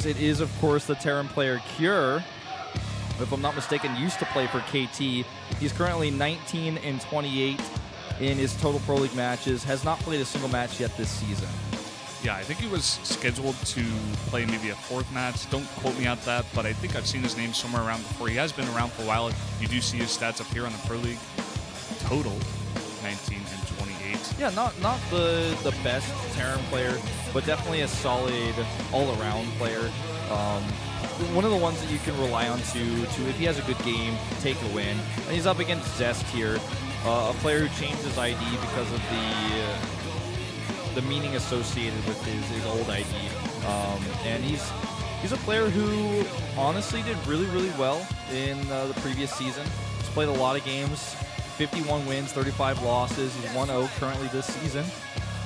games. It is, of course, the Terran player Cure. If I'm not mistaken, used to play for KT. He's currently 19 and 28 in his total Pro League matches. Has not played a single match yet this season. Yeah, I think he was scheduled to play maybe a 4th match. Don't quote me on that, but I think I've seen his name somewhere around before. He has been around for a while. You do see his stats up here on the Pro League. Total 19 and 28. Yeah, not the best Terran player, but definitely a solid all-around player. One of the ones that you can rely on to if he has a good game, take a win. And he's up against Zest here, a player who changed his ID because of the meaning associated with his old ID. And he's a player who honestly did really, really well in the previous season. He's played a lot of games, 51 wins, 35 losses. He's 1-0 currently this season.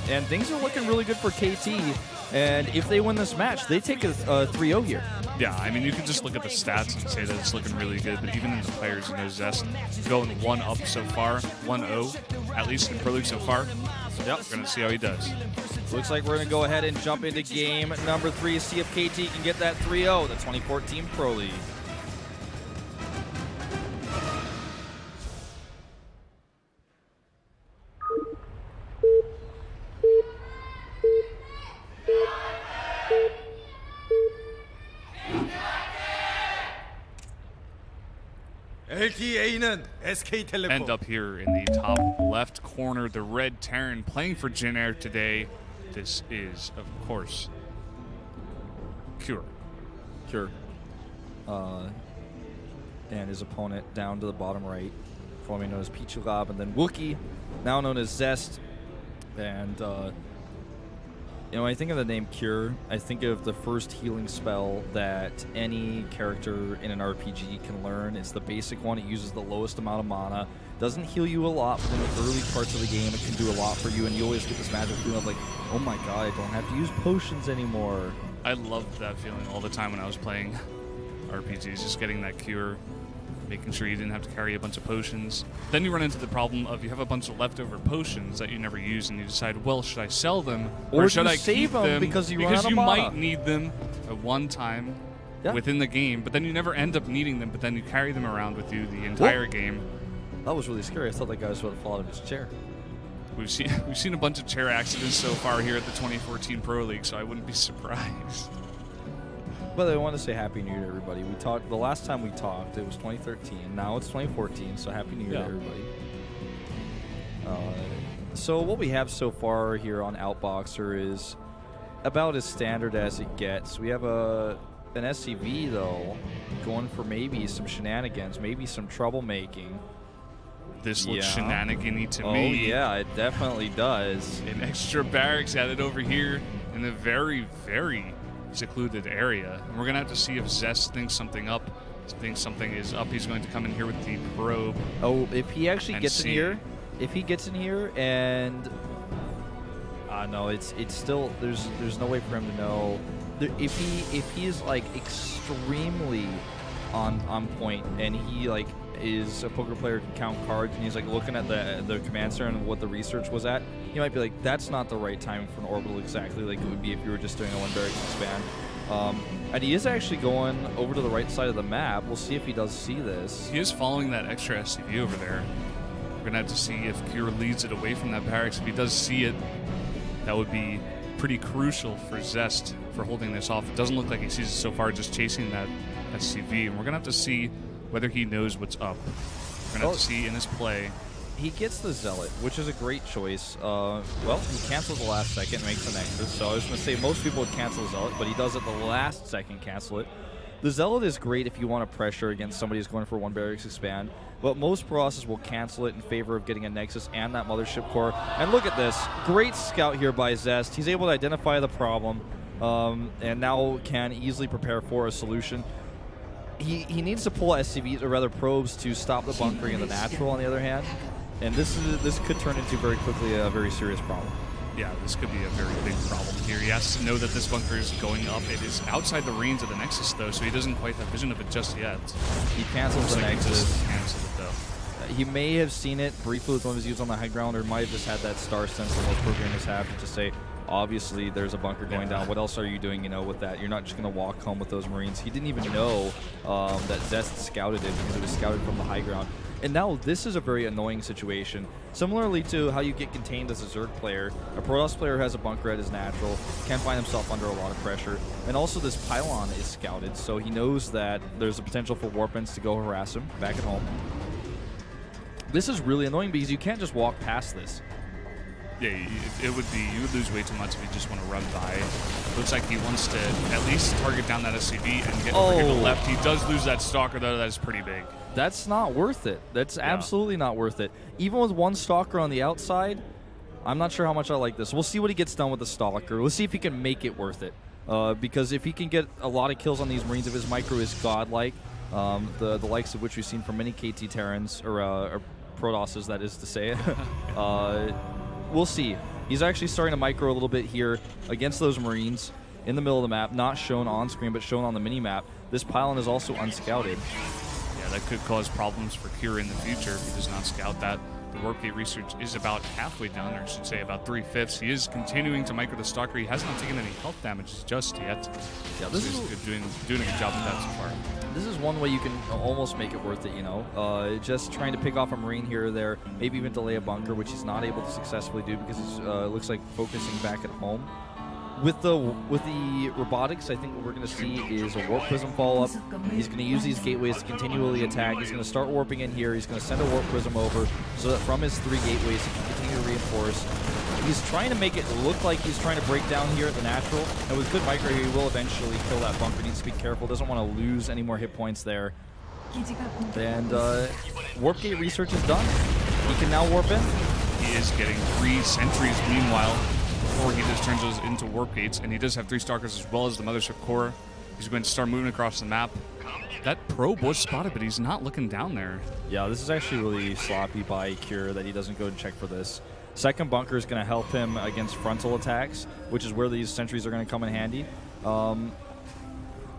And things are looking really good for KT. And if they win this match, they take a 3-0 here. Yeah, I mean, you can just look at the stats and say that it's looking really good. But even in the players, Zest going 1-up so far, 1-0, at least in Pro League so far. Yep, we're going to see how he does. Looks like we're going to go ahead and jump into game number 3, see if KT can get that 3-0, the 2014 Pro League. End up here in the top left corner, the red Terran playing for JINAIR today. This is, of course, Cure. And his opponent down to the bottom right, formerly known as Pichulab, and then Wookie, now known as Zest. And when I think of the name Cure, I think of the first healing spell that any character in an RPG can learn. It's the basic one. It uses the lowest amount of mana. Doesn't heal you a lot, but in the early parts of the game, it can do a lot for you, and you always get this magic feeling of like, oh my god, I don't have to use potions anymore. I loved that feeling all the time when I was playing RPGs, just getting that Cure, making sure you didn't have to carry a bunch of potions. Then you run into the problem of you have a bunch of leftover potions that you never use, and you decide, well, should I sell them or should I keep them because you run out of mana. Might need them at one time within the game, but then you never end up needing them, but then you carry them around with you the entire game. That was really scary. I thought that guy was about to fall out of his chair. We've seen a bunch of chair accidents so far here at the 2014 Pro League, so I wouldn't be surprised. But I want to say Happy New Year to everybody. We talked the last time we talked. It was 2013. Now it's 2014. So Happy New Year to everybody. So what we have so far here on Outboxer is about as standard as it gets. We have an SCV though, going for maybe some shenanigans, maybe some troublemaking. This looks shenanigan-y to me. Oh yeah, it definitely does. An extra barracks added over here in a very, very secluded area. And we're going to have to see if Zest thinks something up. Thinks something is up. He's going to come in here with the probe. Oh, if he actually gets in here, and no, it's still there's no way for him to know. If he is like extremely on point, and he like is a poker player, can count cards, and he's like looking at the command center and what the research was at, he might be like, that's not the right time for an orbital exactly like it would be if you were just doing a 1 barracks expand. And he is actually going over to the right side of the map. We'll see if he does see this. He is following that extra SCV over there. We're gonna have to see if Cure leads it away from that barracks. If he does see it, that would be pretty crucial for Zest for holding this off. It doesn't look like he sees it so far, just chasing that SCV. And we're gonna have to see whether he knows what's up. We're gonna have to see in his play. He gets the Zealot, which is a great choice. Well, he cancels the last second, makes the Nexus. So I was going to say most people would cancel the Zealot, but he does at the last second cancel it. The Zealot is great if you want to pressure against somebody who's going for 1 barracks expand, but most Process will cancel it in favor of getting a Nexus and that Mothership Core. And look at this. Great scout here by Zest. He's able to identify the problem and now can easily prepare for a solution. He needs to pull SCVs, or rather probes, to stop the bunkering of the natural, on the other hand. And this could turn into very quickly a very serious problem. Yeah, this could be a very big problem here. He has to know that this bunker is going up. It is outside the range of the Nexus, though, so he doesn't quite have vision of it just yet. He cancels the Nexus. He just canceled it, though. He may have seen it briefly with one of his units on the high ground, or might have just had that star sense that most programmers have to just say, Obviously, there's a bunker going down. What else are you doing, with that? You're not just going to walk home with those Marines. He didn't even know that Zest scouted it because it was scouted from the high ground. And now this is a very annoying situation. Similarly to how you get contained as a Zerg player, a Protoss player who has a bunker at his natural can find himself under a lot of pressure. And also this pylon is scouted, so he knows that there's a potential for Warpins to go harass him back at home. This is really annoying because you can't just walk past this. Yeah, you would lose way too much if you just want to run by. Looks like he wants to at least target down that SCV and get over here to the left. He does lose that Stalker, though. That is pretty big. That's not worth it. That's absolutely not worth it. Even with one Stalker on the outside, I'm not sure how much I like this. We'll see what he gets done with the Stalker. Let's see if he can make it worth it. Because if he can get a lot of kills on these Marines, if his micro is godlike, the likes of which we've seen from many KT Terrans, or Protosses, that is to say, we'll see. He's actually starting to micro a little bit here against those Marines in the middle of the map, not shown on screen, but shown on the mini-map. This pylon is also unscouted. Yeah, that could cause problems for Cure in the future if he does not scout that. The warp gate research is about halfway done, or I should say about 3/5. He is continuing to micro the Stalker. He has not taken any health damage just yet. Yeah, this is doing a good job with that so far. This is one way you can almost make it worth it, just trying to pick off a Marine here or there, maybe even delay a bunker, which he's not able to successfully do because he's looks like focusing back at home. With the robotics, I think what we're going to see is a Warp Prism follow-up. He's going to use these gateways to continually attack. He's going to start warping in here. He's going to send a Warp Prism over so that from his 3 gateways he can continue to reinforce. He's trying to make it look like he's trying to break down here at the natural. And with good micro here, he will eventually kill that bunker. Needs to be careful. Doesn't want to lose any more hit points there. And warp gate research is done. He can now warp in. He is getting 3 sentries meanwhile before he just turns those into warp gates. And he does have 3 Stalkers as well as the Mothership Core. He's going to start moving across the map. That probe was spotted, but he's not looking down there. Yeah, this is actually really sloppy by Cure that he doesn't go and check for this. Second bunker is going to help him against frontal attacks, which is where these sentries are going to come in handy.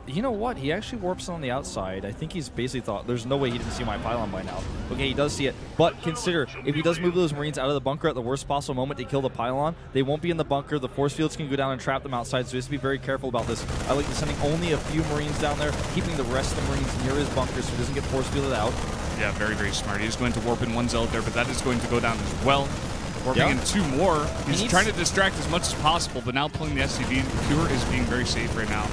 You know what? He actually warps on the outside. I think he's basically thought, there's no way he didn't see my pylon by now. Okay, he does see it. But consider, if he does move those Marines out of the bunker at the worst possible moment to kill the pylon, they won't be in the bunker. The force fields can go down and trap them outside, so he has to be very careful about this. I like sending only a few Marines down there, keeping the rest of the Marines near his bunker so he doesn't get force fielded out. Yeah, very, very smart. He's going to warp in 1 Zealot there, but that is going to go down as well. Warping in 2 more. He's trying to distract as much as possible, but now pulling the SCV. Cure is being very safe right now.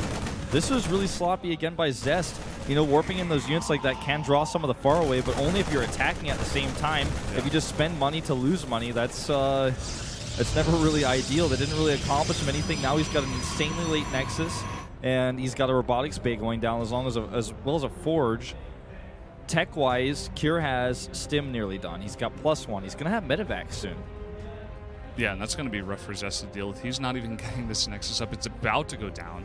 This was really sloppy again by Zest. Warping in those units like that can draw some of the far away, but only if you're attacking at the same time. Yeah. If you just spend money to lose money, that's never really ideal. That didn't really accomplish him anything. Now he's got an insanely late Nexus, and he's got a robotics bay going down as well as a forge. Tech-wise, Cure has Stim nearly done. He's got +1. He's going to have Medevac soon. Yeah, and that's going to be rough for Zest to deal with. He's not even getting this Nexus up. It's about to go down.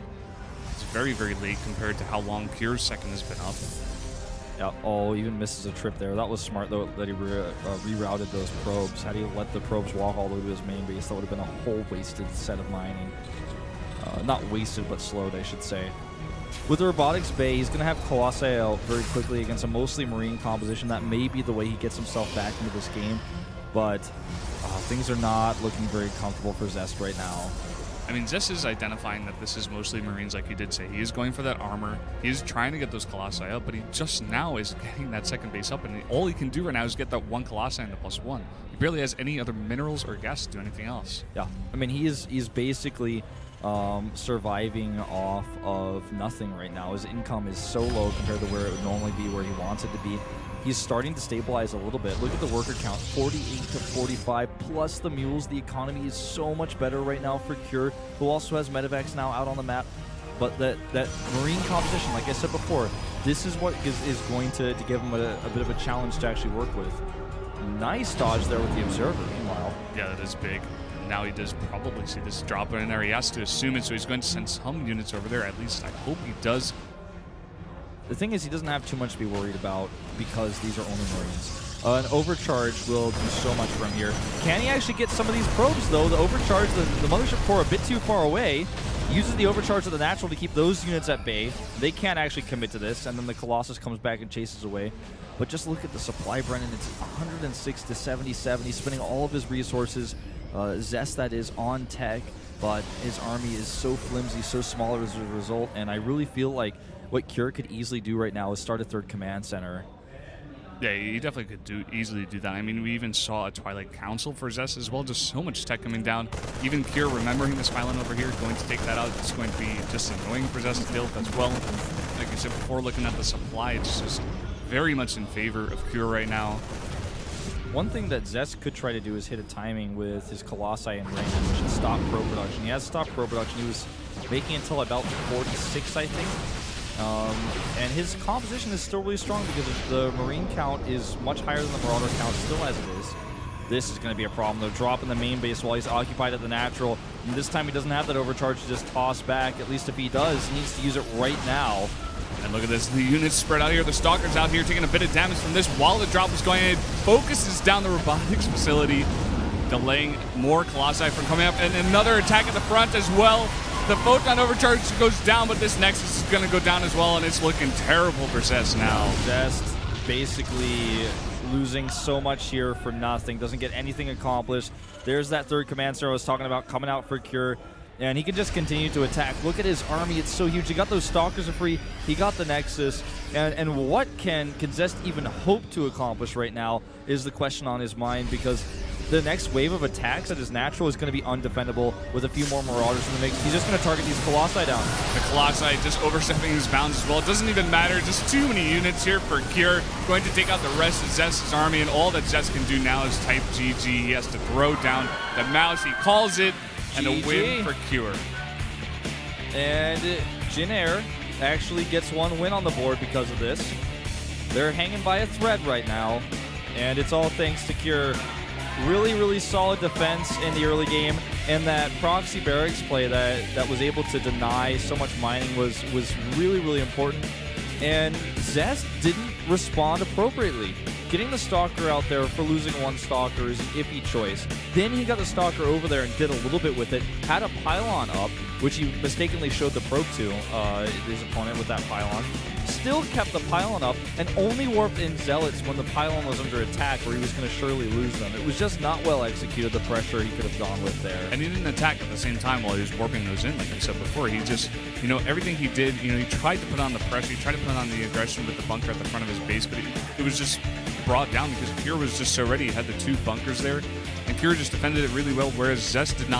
It's very, very late compared to how long Cure's second has been up. Yeah, even misses a trip there. That was smart, though, that he rerouted those probes. Had he let the probes walk all the way to his main base, that would have been a whole wasted set of mining. Not wasted, but slowed, I should say. With the robotics bay, he's going to have Colossi out very quickly against a mostly Marine composition. That may be the way he gets himself back into this game, but things are not looking very comfortable for Zest right now. I mean, Zest is identifying that this is mostly Marines, like he did say. He is going for that armor. He is trying to get those Colossi up, but he just now is getting that second base up, and all he can do right now is get that 1 Colossi and the +1. He barely has any other minerals or gas to do anything else. Yeah, I mean, he's basically surviving off of nothing right now. His income is so low compared to where it would normally be, where he wants it to be. He's starting to stabilize a little bit. Look at the worker count, 48 to 45, plus the mules. The economy is so much better right now for Cure, who also has Medevacs now out on the map. But that Marine competition, like I said before, this is what is going to give him a bit of a challenge to actually work with. Nice dodge there with the Observer, meanwhile. Yeah, that is big. Now he does probably see this drop in there. He has to assume it, so he's going to send some units over there. At least I hope he does. The thing is, he doesn't have too much to be worried about because these are only Marines. An overcharge will do so much for him here. Can he actually get some of these probes, though? The overcharge, the Mothership Core a bit too far away. Uses the overcharge of the natural to keep those units at bay. They can't actually commit to this, and then the Colossus comes back and chases away. But just look at the supply, Brennan. It's 106 to 77. He's spending all of his resources, Zest that is, on tech. but his army is so flimsy, so small as a result, and I really feel like what Cure could easily do right now is start a third command center. Yeah, he definitely could easily do that. I mean, we even saw a Twilight Council for Zest as well. Just so much tech coming down. Even Cure remembering this Phylon over here, going to take that out. It's going to be just annoying for Zest to deal with as well. Like I said before, looking at the supply, it's just very much in favor of Cure right now. One thing that Zest could try to do is hit a timing with his Colossi in range, which should stop pro production. He has stopped pro production. He was making until about 46, I think. And his composition is still really strong because the Marine count is much higher than the Marauder count still as it is. This is going to be a problem. They're dropping the main base while he's occupied at the natural. And this time he doesn't have that overcharge to just toss back. At least if he does, he needs to use it right now. And look at this, the units spread out here. The Stalker's out here taking a bit of damage from this while the drop is going in. Focuses down the robotics facility, delaying more Colossi from coming up. And another attack at the front as well. The Photon overcharge goes down, but this Nexus is going to go down as well, and it's looking terrible for Zest now. Zest basically losing so much here for nothing. Doesn't get anything accomplished. There's that third command center I was talking about coming out for Cure. And he can just continue to attack. Look at his army. It's so huge. He got those Stalkers for free. He got the Nexus. And what can Zest even hope to accomplish right now is the question on his mind, because the next wave of attacks at his natural is going to be undefendable with a few more Marauders in the mix. He's just going to target these Colossi down. The Colossi just overstepping his bounds as well. It doesn't even matter. Just too many units here for Cure. Going to take out the rest of Zest's army, and all that Zest can do now is type GG. He has to throw down the mouse. He calls it. And a win for Cure. And JINAIR actually gets one win on the board because of this. They're hanging by a thread right now, and it's all thanks to Cure. Really, really solid defense in the early game, and that proxy barracks play that was able to deny so much mining was really, really important. And Zest didn't respond appropriately. Getting the Stalker out there for losing one Stalker is an iffy choice. Then he got the Stalker over there and did a little bit with it. Had a pylon up, which he mistakenly showed the probe to his opponent with that pylon. Still kept the pylon up and only warped in Zealots when the pylon was under attack, where he was going to surely lose them. It was just not well executed, the pressure he could have gone with there. And he didn't attack at the same time while he was warping those in, like I said before. He just, everything he did, he tried to put on the pressure, he tried to put on the aggression with the bunker at the front of his base, but it was just brought down because Cure was just so ready. He had the two bunkers there, and Cure just defended it really well, whereas Zest did not.